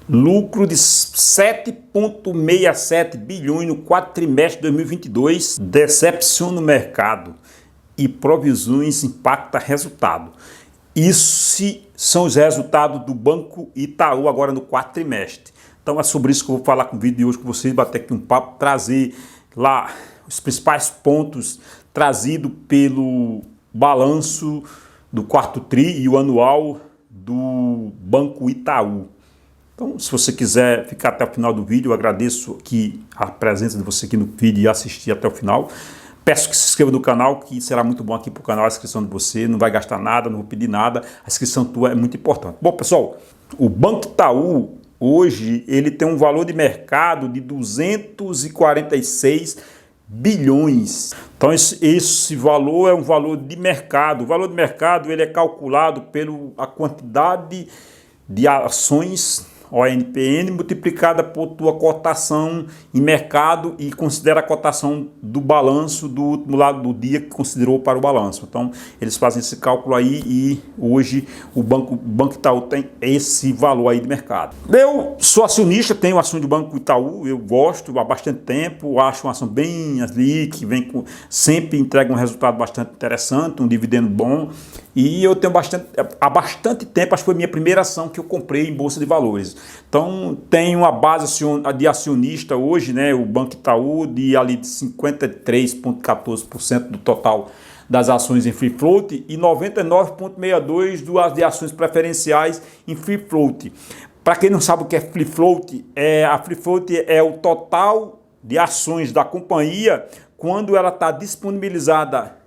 Lucro de 7,67 bilhões no quarto trimestre de 2022 decepciona o mercado e provisões impacta resultado. Isso são os resultados do Banco Itaú agora no quarto trimestre. Então é sobre isso que eu vou falar com o vídeo de hoje com vocês, bater aqui um papo, trazer lá os principais pontos trazidos pelo balanço do quarto tri e o anual do Banco Itaú. Então, se você quiser ficar até o final do vídeo, eu agradeço aqui a presença de você aqui no vídeo e assistir até o final. Peço que se inscreva no canal, que será muito bom aqui para o canal a inscrição de você, não vai gastar nada, não vou pedir nada, a inscrição tua é muito importante. Bom, pessoal, o Banco Itaú, hoje, ele tem um valor de mercado de 246 bilhões. Então, esse valor é um valor de mercado. O valor de mercado ele é calculado pela quantidade de ações ONPN multiplicada por tua cotação em mercado e considera a cotação do balanço do último lado do dia que considerou para o balanço. Então, eles fazem esse cálculo aí e hoje o Banco Itaú tem esse valor aí de mercado. Eu sou acionista, tenho ação do Banco Itaú, eu gosto há bastante tempo, acho uma ação bem ali, que sempre entrega um resultado bastante interessante, um dividendo bom. E eu tenho há bastante tempo, acho que foi a minha primeira ação que eu comprei em Bolsa de Valores. Então, tenho uma base de acionista hoje, né, o Banco Itaú, de 53,14% do total das ações em free float e 99,62% de ações preferenciais em free float. Para quem não sabe o que é free float, a free float é o total de ações da companhia quando ela está disponibilizada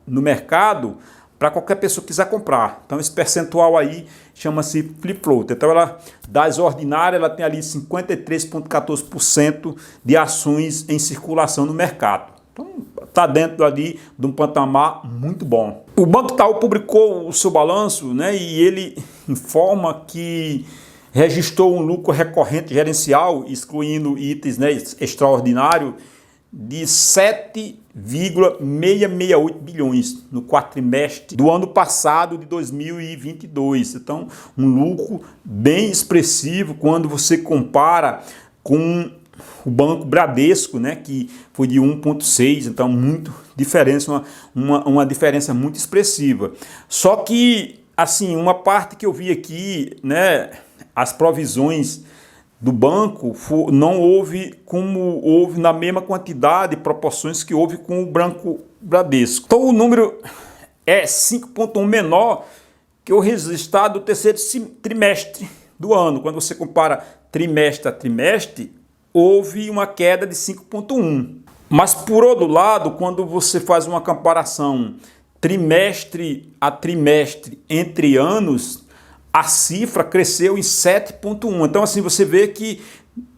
no mercado para qualquer pessoa que quiser comprar. Então esse percentual aí chama-se free float. Então ela, das ordinárias, ela tem ali 53,14% de ações em circulação no mercado. Então está dentro ali de um patamar muito bom. O Banco Itaú publicou o seu balanço, né, e ele informa que registrou um lucro recorrente gerencial, excluindo itens, né, extraordinário, de 7,668 bilhões no quarto trimestre do ano passado de 2022. Então, um lucro bem expressivo quando você compara com o Banco Bradesco, né, que foi de 1,6, então muito diferença, uma diferença muito expressiva. Só que, assim, uma parte que eu vi aqui, né, as provisões do banco não houve como houve na mesma quantidade e proporções que houve com o Banco Bradesco. Então o número é 5,1 menor que o registrado do terceiro trimestre do ano. Quando você compara trimestre a trimestre, houve uma queda de 5,1. Mas por outro lado, quando você faz uma comparação trimestre a trimestre entre anos, a cifra cresceu em 7,1. Então, assim, você vê que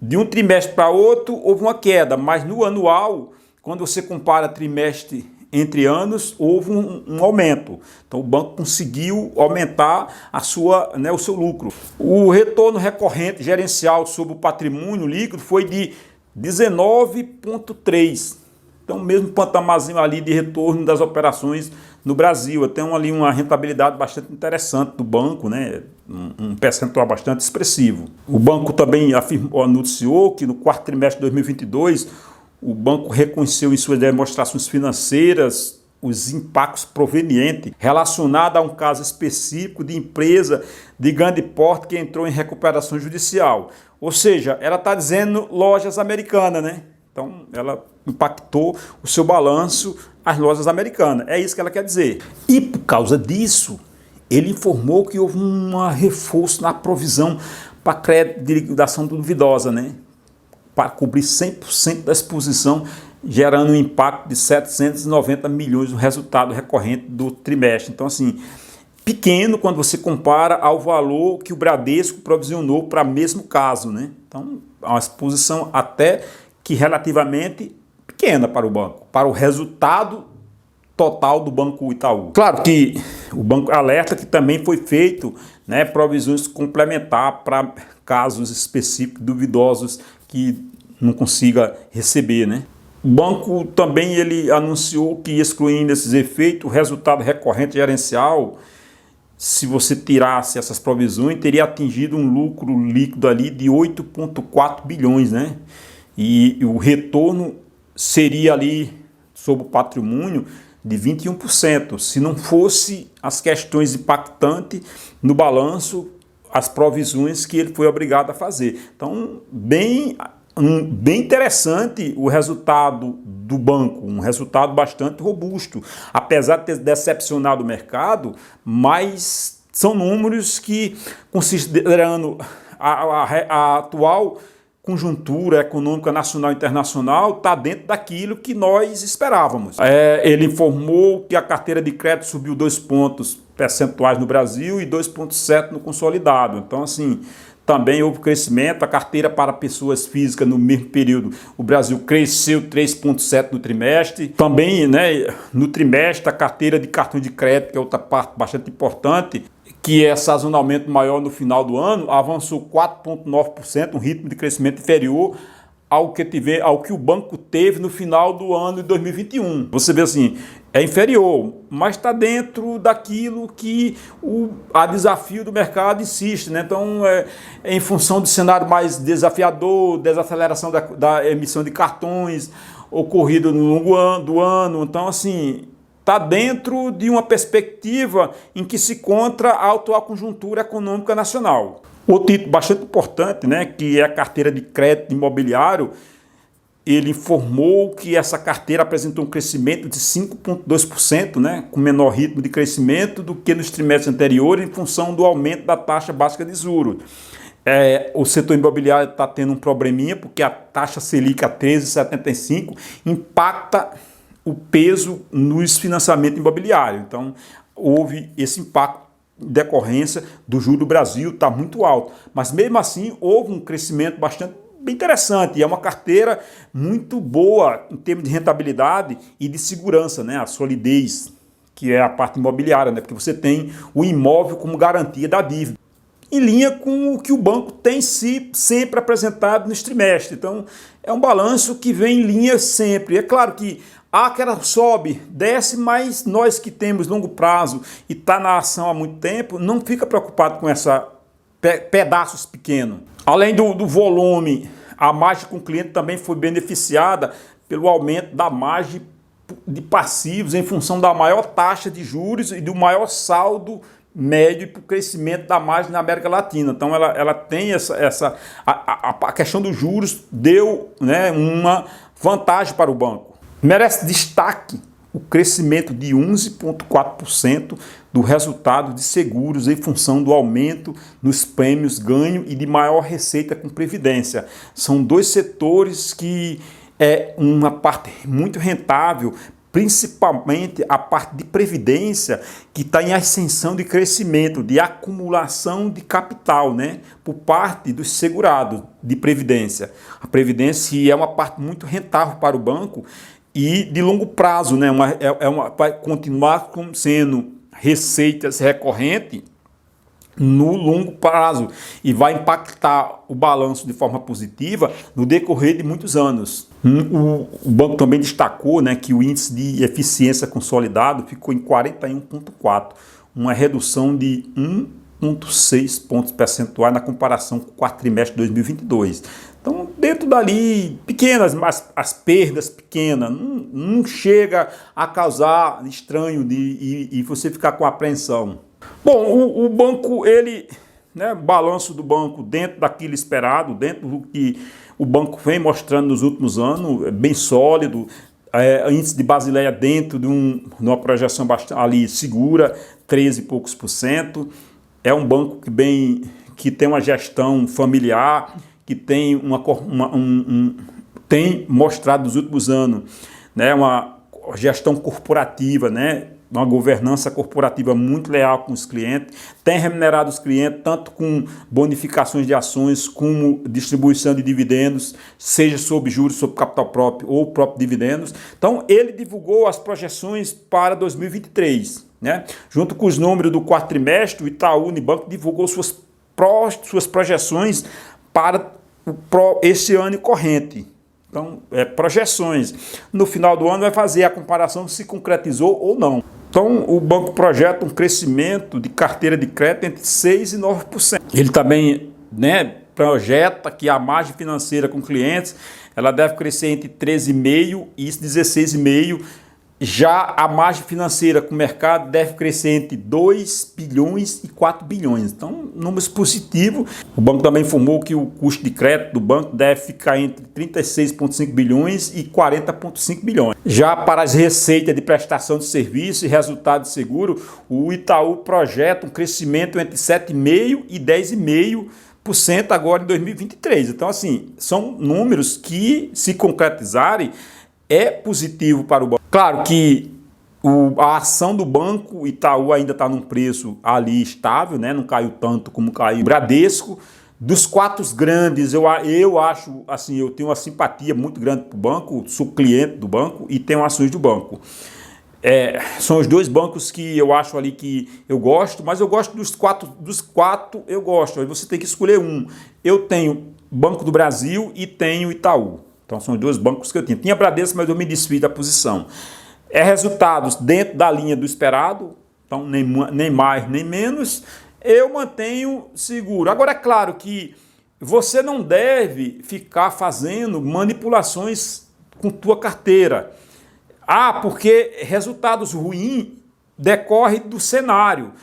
de um trimestre para outro houve uma queda, mas no anual, quando você compara trimestre entre anos, houve um aumento. Então, o banco conseguiu aumentar o seu lucro. O retorno recorrente gerencial sobre o patrimônio líquido foi de 19,3%. Então, mesmo patamarzinho ali de retorno das operações no Brasil. Tem ali uma rentabilidade bastante interessante do banco, né? Um percentual bastante expressivo. O banco também anunciou que no quarto trimestre de 2022, o banco reconheceu em suas demonstrações financeiras os impactos provenientes relacionados a um caso específico de empresa de grande porte que entrou em recuperação judicial. Ou seja, ela está dizendo lojas americanas, né? Então, ela impactou o seu balanço às lojas americanas. É isso que ela quer dizer. E por causa disso, ele informou que houve um reforço na provisão para crédito de liquidação duvidosa, né? Para cobrir 100% da exposição, gerando um impacto de 790 milhões no resultado recorrente do trimestre. Então, assim, pequeno quando você compara ao valor que o Bradesco provisionou para o mesmo caso, né? Então, é uma exposição até que relativamente pequena para o banco, para o resultado total do Banco Itaú. Claro que o banco alerta que também foi feito, né, provisões complementares para casos específicos duvidosos que não consiga receber, né? O banco também ele anunciou que, excluindo esses efeitos, o resultado recorrente gerencial se você tirasse essas provisões, teria atingido um lucro líquido ali de 8,4 bilhões, né? E o retorno seria ali sobre o patrimônio de 21%, se não fosse as questões impactantes no balanço, as provisões que ele foi obrigado a fazer. Então, bem interessante o resultado do banco, um resultado bastante robusto, apesar de ter decepcionado o mercado, mas são números que, considerando a atual conjuntura econômica nacional e internacional, está dentro daquilo que nós esperávamos. Ele informou que a carteira de crédito subiu 2 pontos percentuais no Brasil e 2,7 no consolidado. Então, assim, também houve crescimento. A carteira para pessoas físicas no mesmo período, o Brasil cresceu 3,7 no trimestre. Também, né, no trimestre, a carteira de cartão de crédito, que é outra parte bastante importante, que é sazonalmente maior no final do ano, avançou 4,9%, um ritmo de crescimento inferior ao que o banco teve no final do ano de 2021. Você vê assim, é inferior, mas está dentro daquilo que a desafio do mercado insiste, né? Então, em função do cenário mais desafiador, desaceleração da emissão de cartões, ocorrido no longo do ano. Então, assim, está dentro de uma perspectiva em que se encontra a atual conjuntura econômica nacional. Outro título bastante importante, né, que é a carteira de crédito imobiliário, ele informou que essa carteira apresentou um crescimento de 5,2%, né, com menor ritmo de crescimento do que nos trimestres anteriores, em função do aumento da taxa básica de juros. O setor imobiliário está tendo um probleminha, porque a taxa Selic a 13,75 impacta o peso nos financiamentos imobiliários. Então, houve esse impacto em decorrência do juro do Brasil, está muito alto. Mas, mesmo assim, houve um crescimento bastante bem interessante. E é uma carteira muito boa em termos de rentabilidade e de segurança, né? A solidez, que é a parte imobiliária, né? Porque você tem o imóvel como garantia da dívida, em linha com o que o banco tem sempre apresentado nos trimestres. Então, é um balanço que vem em linha sempre. É claro que aquela sobe, desce, mas nós que temos longo prazo e está na ação há muito tempo, não fica preocupado com essa pedaços pequenos. Além do volume, a margem com o cliente também foi beneficiada pelo aumento da margem de passivos em função da maior taxa de juros e do maior saldo médio para o crescimento da margem na América Latina. Então ela tem a questão dos juros deu, né, uma vantagem para o banco. Merece destaque o crescimento de 11,4% do resultado de seguros em função do aumento nos prêmios ganho e de maior receita com previdência. São dois setores que é uma parte muito rentável, principalmente a parte de previdência, que está em ascensão de crescimento, de acumulação de capital, né, por parte dos segurados de previdência. A previdência é uma parte muito rentável para o banco e de longo prazo, né, vai continuar sendo receitas recorrentes no longo prazo e vai impactar o balanço de forma positiva no decorrer de muitos anos. O banco também destacou, né, que o índice de eficiência consolidado ficou em 41,4, uma redução de 1,6 pontos percentuais na comparação com o quarto trimestre de 2022. Então, dentro dali, pequenas, mas as perdas pequenas, não chega a causar estranho e você ficar com apreensão. Bom, o banco, né, balanço do banco dentro daquilo esperado, dentro do que o banco vem mostrando nos últimos anos, é bem sólido, índice de Basileia dentro de uma projeção bastante ali segura, 13 e poucos por cento. É um banco que tem uma gestão familiar, que tem tem mostrado nos últimos anos, né, uma gestão corporativa, né, uma governança corporativa muito leal com os clientes, tem remunerado os clientes tanto com bonificações de ações como distribuição de dividendos, seja sob juros, sob capital próprio ou próprio dividendos. Então, ele divulgou as projeções para 2023, né? Junto com os números do quarto trimestre, o Itaú Unibanco divulgou suas projeções para esse ano corrente. Então, projeções. No final do ano vai fazer a comparação se concretizou ou não. Então, o banco projeta um crescimento de carteira de crédito entre 6% e 9%. Ele também, né, projeta que a margem financeira com clientes ela deve crescer entre 13,5% e 16,5%. Já a margem financeira com o mercado deve crescer entre 2 bilhões e 4 bilhões. Então, números positivos. O banco também informou que o custo de crédito do banco deve ficar entre 36,5 bilhões e 40,5 bilhões. Já para as receitas de prestação de serviço e resultado de seguro, o Itaú projeta um crescimento entre 7,5% e 10,5% agora em 2023. Então, assim, são números que, se concretizarem, é positivo para o banco. Claro que a ação do banco Itaú ainda está num preço ali estável, né? Não caiu tanto como caiu o Bradesco. Dos quatro grandes, eu acho, assim, eu tenho uma simpatia muito grande para o banco, sou cliente do banco e tenho ações do banco. São os dois bancos que eu acho ali que eu gosto, mas eu gosto dos quatro eu gosto. Aí você tem que escolher um. Eu tenho Banco do Brasil e tenho Itaú. Então são os dois bancos que eu tinha. Tinha Bradesco, mas eu me desfiz da posição. Resultados dentro da linha do esperado, então nem mais nem menos. Eu mantenho seguro. Agora é claro que você não deve ficar fazendo manipulações com tua carteira. Porque resultados ruins decorrem do cenário.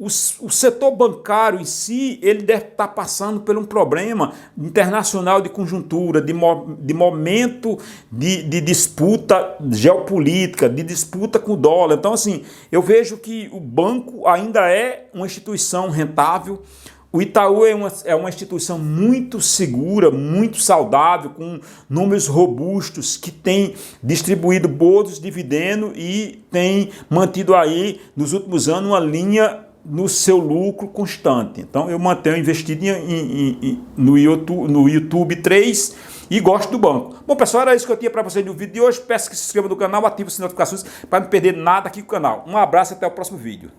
O setor bancário em si, ele deve estar passando por um problema internacional de conjuntura, de momento de disputa geopolítica, de disputa com o dólar. Então, assim, eu vejo que o banco ainda é uma instituição rentável. O Itaú é uma instituição muito segura, muito saudável, com números robustos, que tem distribuído bons dividendos e tem mantido aí, nos últimos anos, uma linha no seu lucro constante. Então eu mantenho investido no YouTube 3 e gosto do banco. Bom, pessoal, era isso que eu tinha para vocês no vídeo de hoje. Peço que se inscreva no canal, ative as notificações para não perder nada aqui no canal. Um abraço e até o próximo vídeo.